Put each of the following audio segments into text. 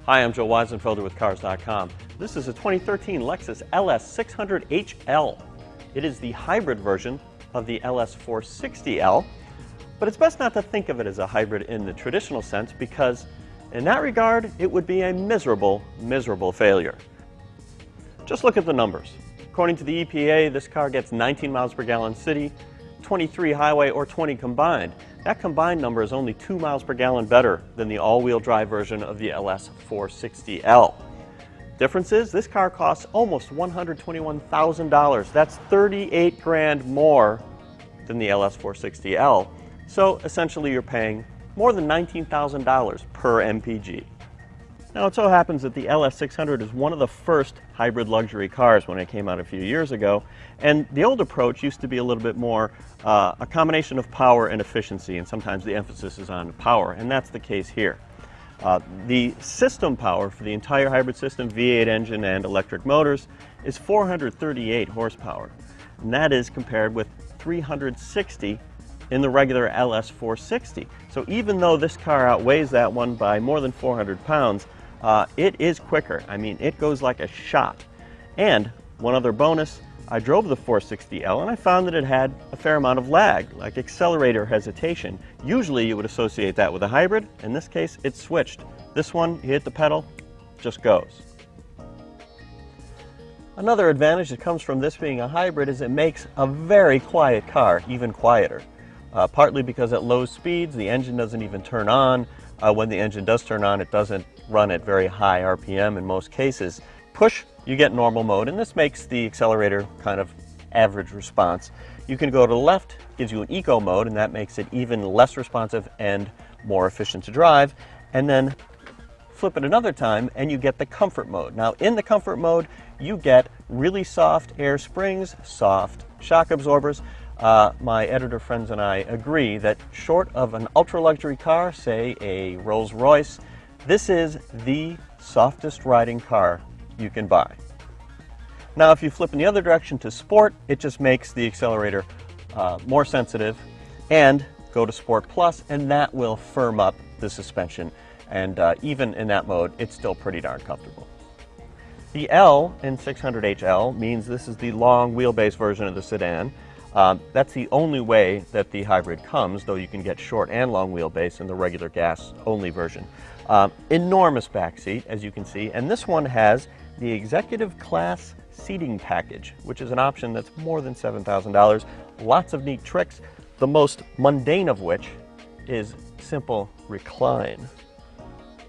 Hi, I'm Joe Weisenfelder with Cars.com. This is a 2013 Lexus LS600HL. It is the hybrid version of the LS460L, but it's best not to think of it as a hybrid in the traditional sense because in that regard, it would be a miserable, miserable failure. Just look at the numbers. According to the EPA, this car gets 19 miles per gallon city, 23 highway, or 20 combined. That combined number is only 2 miles per gallon better than the all-wheel drive version of the LS460L. Difference is, this car costs almost $121,000. That's 38 grand more than the LS460L. So essentially you're paying more than $19,000 per MPG. Now it so happens that the LS600 is one of the first hybrid luxury cars when it came out a few years ago, and the old approach used to be a little bit more a combination of power and efficiency, and sometimes the emphasis is on power, and that's the case here. The system power for the entire hybrid system, V8 engine and electric motors, is 438 horsepower, and that is compared with 360 in the regular LS460. So even though this car outweighs that one by more than 400 pounds, it is quicker. I mean, it goes like a shot. And one other bonus, I drove the 460L and I found that it had a fair amount of lag, like accelerator hesitation. Usually you would associate that with a hybrid. In this case, it switched. This one, you hit the pedal, just goes. Another advantage that comes from this being a hybrid is it makes a very quiet car even quieter. Partly because at low speeds, the engine doesn't even turn on. When the engine does turn on, it doesn't run at very high RPM in most cases. Push, you get normal mode, and this makes the accelerator kind of average response. You can go to the left, gives you an eco mode, and that makes it even less responsive and more efficient to drive. And then flip it another time, and you get the comfort mode. Now, in the comfort mode, you get really soft air springs, soft shock absorbers. My editor friends and I agree that short of an ultra-luxury car, say a Rolls-Royce, this is the softest riding car you can buy. Now if you flip in the other direction to Sport, it just makes the accelerator more sensitive, and go to Sport Plus and that will firm up the suspension, and even in that mode it's still pretty darn comfortable. The L in 600HL means this is the long wheelbase version of the sedan. That's the only way that the hybrid comes, though you can get short and long wheelbase in the regular gas-only version. Enormous back seat, as you can see, and this one has the executive class seating package, which is an option that's more than $7,000. Lots of neat tricks, the most mundane of which is simple recline.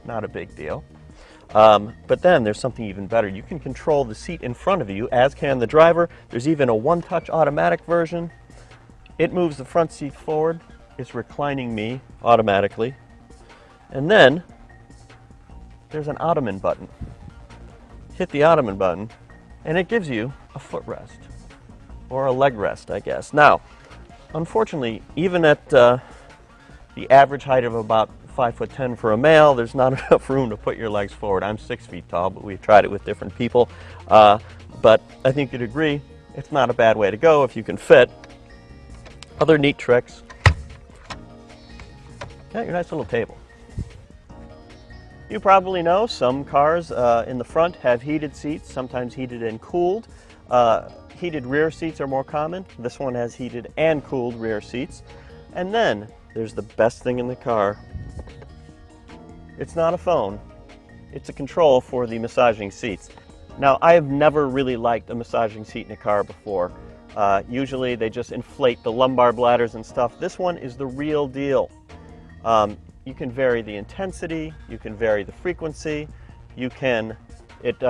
Not a big deal. But then there's something even better. You can control the seat in front of you, as can the driver. There's even a one-touch automatic version. It moves the front seat forward. It's reclining me automatically. And then there's an ottoman button. Hit the ottoman button and it gives you a footrest, or a leg rest, I guess. Now, unfortunately, even at the average height of about 5'10" for a male, there's not enough room to put your legs forward. I'm 6 feet tall, but we've tried it with different people. But I think you'd agree, it's not a bad way to go if you can fit. Other neat tricks. Got your nice little table. You probably know some cars in the front have heated seats, sometimes heated and cooled. Heated rear seats are more common. This one has heated and cooled rear seats. And then there's the best thing in the car. It's not a phone, it's a control for the massaging seats. Now, I have never really liked a massaging seat in a car before. Usually they just inflate the lumbar bladders and stuff. This one is the real deal. You can vary the intensity, you can vary the frequency, it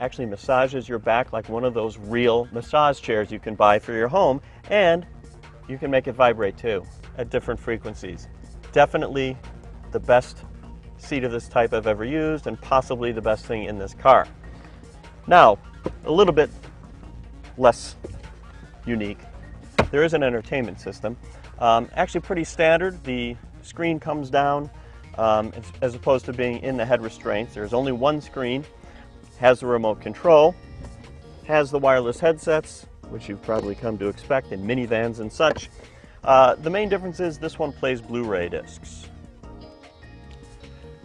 actually massages your back like one of those real massage chairs you can buy for your home, and you can make it vibrate too at different frequencies. Definitely the best seat of this type I've ever used, and possibly the best thing in this car. Now, a little bit less unique, there is an entertainment system. Actually pretty standard. The screen comes down as opposed to being in the head restraints. There's only one screen, has the remote control, has the wireless headsets, which you've probably come to expect in minivans and such. The main difference is this one plays Blu-ray discs.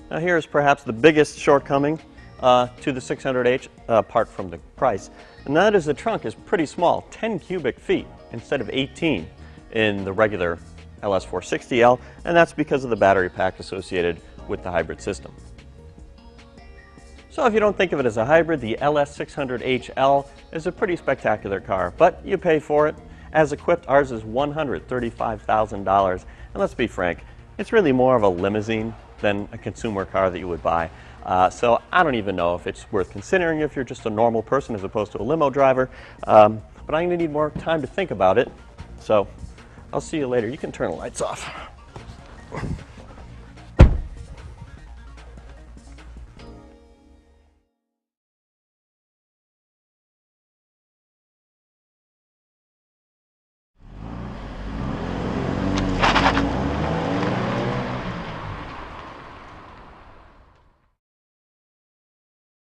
Now here is perhaps the biggest shortcoming to the 600H, apart from the price, and that is the trunk is pretty small, 10 cubic feet instead of 18 in the regular LS460L, and that's because of the battery pack associated with the hybrid system. So if you don't think of it as a hybrid, the LS600HL is a pretty spectacular car, but you pay for it. As equipped, ours is $135,000, and let's be frank, it's really more of a limousine than a consumer car that you would buy. So I don't even know if it's worth considering if you're just a normal person as opposed to a limo driver, but I'm going to need more time to think about it. So I'll see you later. You can turn the lights off.